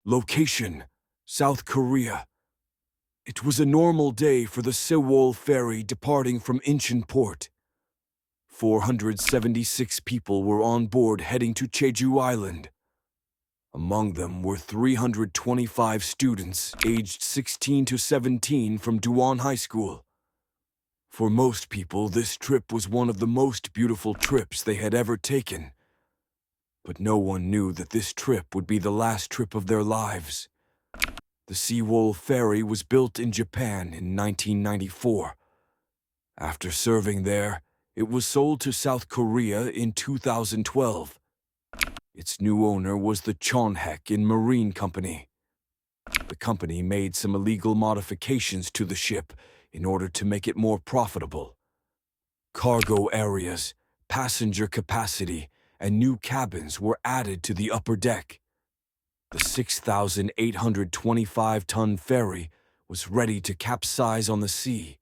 Location: South Korea. It was a normal day for the Sewol ferry departing from Incheon port. 476 people were on board heading to Jeju Island. Among them were 325 students aged 16 to 17 from Duwon High School. For most people, this trip was one of the most beautiful trips they had ever taken. But no one knew that this trip would be the last trip of their lives. The Sewol ferry was built in Japan in 1994. After serving there, it was sold to South Korea in 2012. Its new owner was the Chonhaek Marine Company. The company made some illegal modifications to the ship in order to make it more profitable. Cargo areas, passenger capacity, and new cabins were added to the upper deck. The 6,825-ton ferry was ready to capsize on the sea.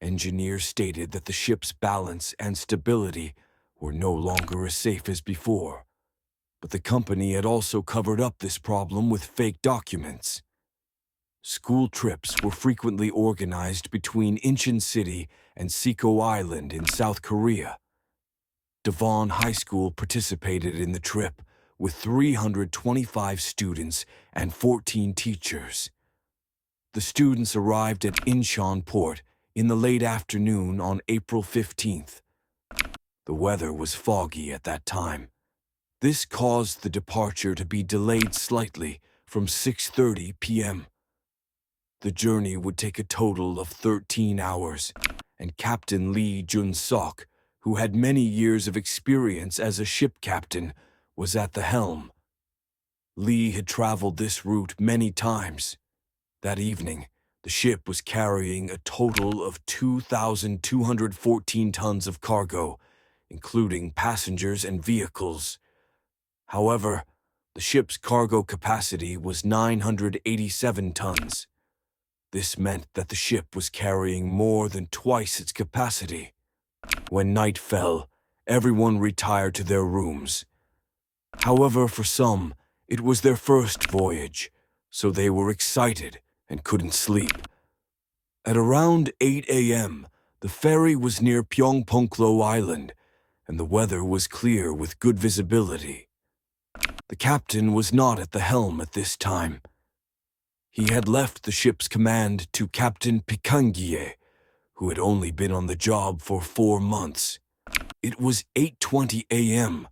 Engineers stated that the ship's balance and stability were no longer as safe as before. But the company had also covered up this problem with fake documents. School trips were frequently organized between Incheon City and Sewol Island in South Korea. Devon High School participated in the trip with 325 students and 14 teachers. The students arrived at Incheon port in the late afternoon on April 15th. The weather was foggy at that time. This caused the departure to be delayed slightly from 6:30 p.m. The journey would take a total of 13 hours, and Captain Lee Jun-sok, who had many years of experience as a ship captain, was at the helm. Lee had traveled this route many times. That evening, the ship was carrying a total of 2,214 tons of cargo, including passengers and vehicles. However, the ship's cargo capacity was 987 tons. This meant that the ship was carrying more than twice its capacity. When night fell, everyone retired to their rooms. However, for some, it was their first voyage, so they were excited and couldn't sleep. At around 8 a.m., the ferry was near Pyeongpongklo Island, and the weather was clear with good visibility. The captain was not at the helm at this time. He had left the ship's command to Captain Pikangie, who had only been on the job for 4 months. It was 8:20 a.m.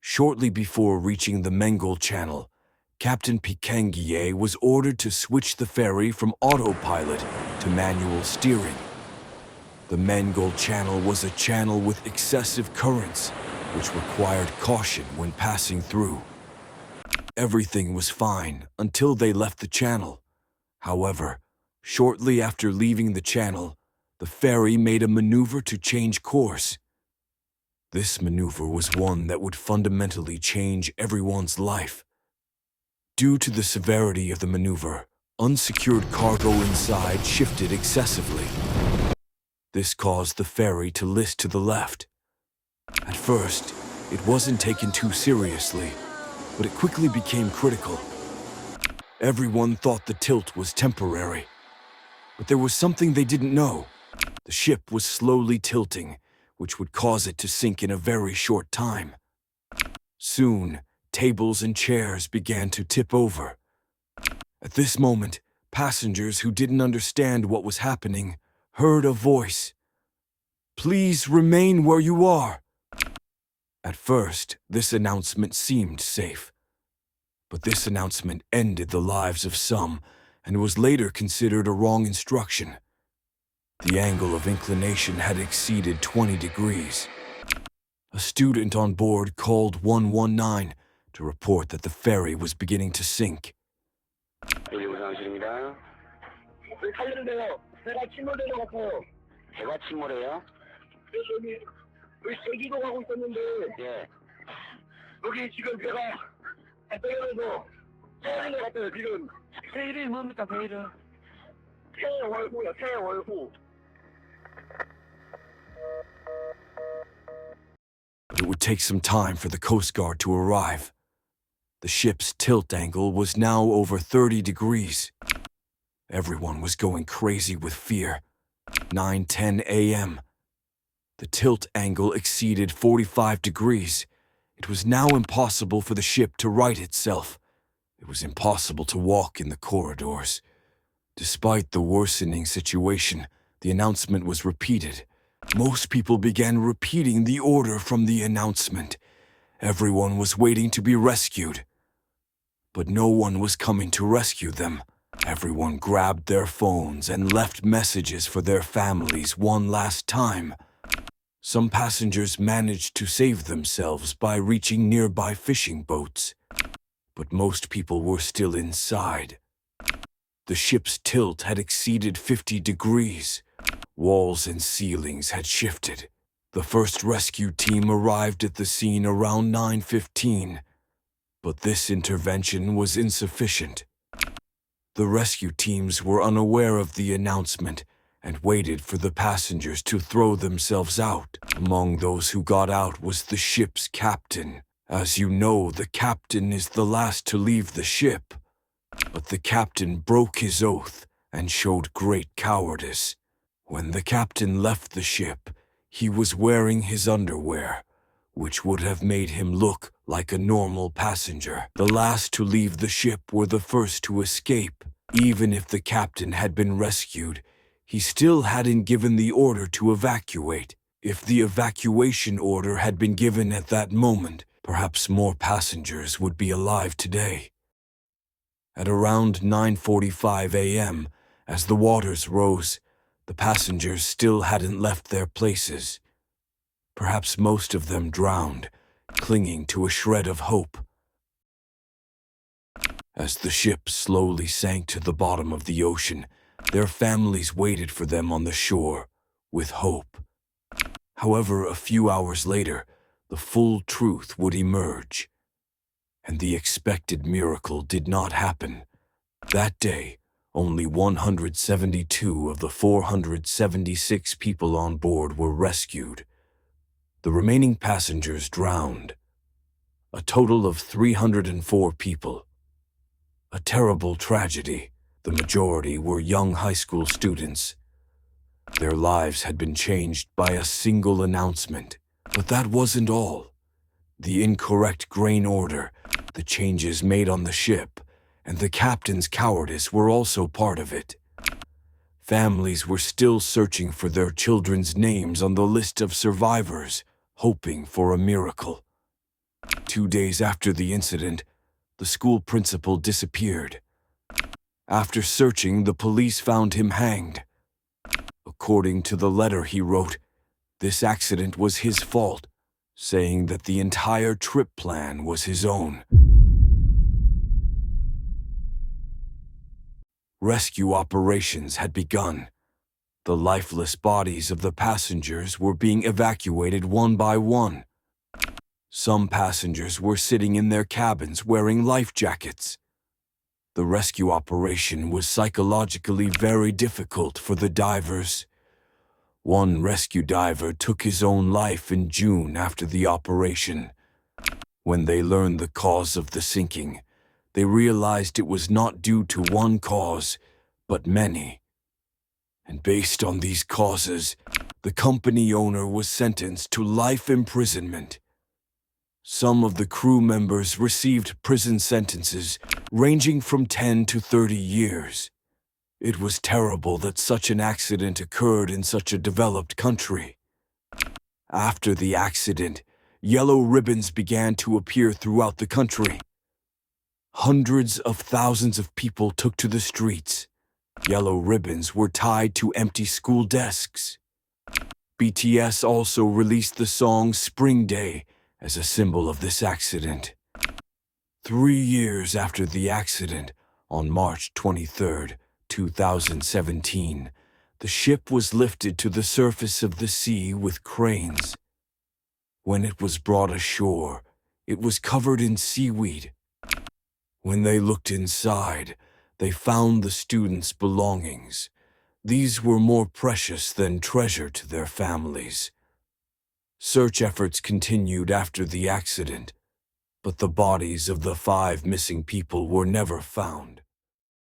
Shortly before reaching the Mengol Channel, Captain Pikangie was ordered to switch the ferry from autopilot to manual steering. The Mengol Channel was a channel with excessive currents, which required caution when passing through. Everything was fine until they left the channel. However, shortly after leaving the channel, the ferry made a maneuver to change course. This maneuver was one that would fundamentally change everyone's life. Due to the severity of the maneuver, unsecured cargo inside shifted excessively. This caused the ferry to list to the left. At first, it wasn't taken too seriously, but it quickly became critical. Everyone thought the tilt was temporary. But there was something they didn't know. The ship was slowly tilting, which would cause it to sink in a very short time. Soon, tables and chairs began to tip over. At this moment, passengers who didn't understand what was happening heard a voice. "Please remain where you are." At first, this announcement seemed safe. But this announcement ended the lives of some and was later considered a wrong instruction. The angle of inclination had exceeded 20 degrees. A student on board called 119 to report that the ferry was beginning to sink. 상실입니다. 살려주세요. 배가 침몰되는 것 같아요. 배가 침몰해요? 여기 제기도 가고 있었는데. 예. 여기 지금 배가 떨어져서 침몰된 것 같아요. 지금. 배 이름이 뭡니까? 배 이름? 태월호요. 태월호. But it would take some time for the Coast Guard to arrive. The ship's tilt angle was now over 30 degrees. Everyone was going crazy with fear. 9:10 a.m. The tilt angle exceeded 45 degrees. It was now impossible for the ship to right itself. It was impossible to walk in the corridors. Despite the worsening situation, the announcement was repeated. Most people began repeating the order from the announcement. Everyone was waiting to be rescued. But no one was coming to rescue them. Everyone grabbed their phones and left messages for their families one last time. Some passengers managed to save themselves by reaching nearby fishing boats. But most people were still inside. The ship's tilt had exceeded 50 degrees. Walls and ceilings had shifted. The first rescue team arrived at the scene around 9:15, but this intervention was insufficient. The rescue teams were unaware of the announcement and waited for the passengers to throw themselves out. Among those who got out was the ship's captain. As you know, the captain is the last to leave the ship. But the captain broke his oath and showed great cowardice. When the captain left the ship, he was wearing his underwear, which would have made him look like a normal passenger. The last to leave the ship were the first to escape. Even if the captain had been rescued, he still hadn't given the order to evacuate. If the evacuation order had been given at that moment, perhaps more passengers would be alive today. At around 9:45 a.m., as the waters rose, the passengers still hadn't left their places. Perhaps most of them drowned, clinging to a shred of hope. As the ship slowly sank to the bottom of the ocean, their families waited for them on the shore, with hope. However, a few hours later, the full truth would emerge. And the expected miracle did not happen. That day, only 172 of the 476 people on board were rescued. The remaining passengers drowned. A total of 304 people. A terrible tragedy. The majority were young high school students. Their lives had been changed by a single announcement. But that wasn't all. The incorrect grain order, the changes made on the ship, and the captain's cowardice were also part of it. Families were still searching for their children's names on the list of survivors, hoping for a miracle. 2 days after the incident, the school principal disappeared. After searching, the police found him hanged. According to the letter he wrote, this accident was his fault, saying that the entire trip plan was his own. Rescue operations had begun. The lifeless bodies of the passengers were being evacuated one by one. Some passengers were sitting in their cabins wearing life jackets. The rescue operation was psychologically very difficult for the divers. One rescue diver took his own life in June after the operation. When they learned the cause of the sinking, they realized it was not due to one cause, but many. And based on these causes, the company owner was sentenced to life imprisonment. Some of the crew members received prison sentences ranging from 10 to 30 years. It was terrible that such an accident occurred in such a developed country. After the accident, yellow ribbons began to appear throughout the country. Hundreds of thousands of people took to the streets. Yellow ribbons were tied to empty school desks. BTS also released the song Spring Day as a symbol of this accident. 3 years after the accident, on March 23, 2017, the ship was lifted to the surface of the sea with cranes. When it was brought ashore, it was covered in seaweed. When they looked inside, they found the students' belongings. These were more precious than treasure to their families. Search efforts continued after the accident, But the bodies of the 5 missing people were never found.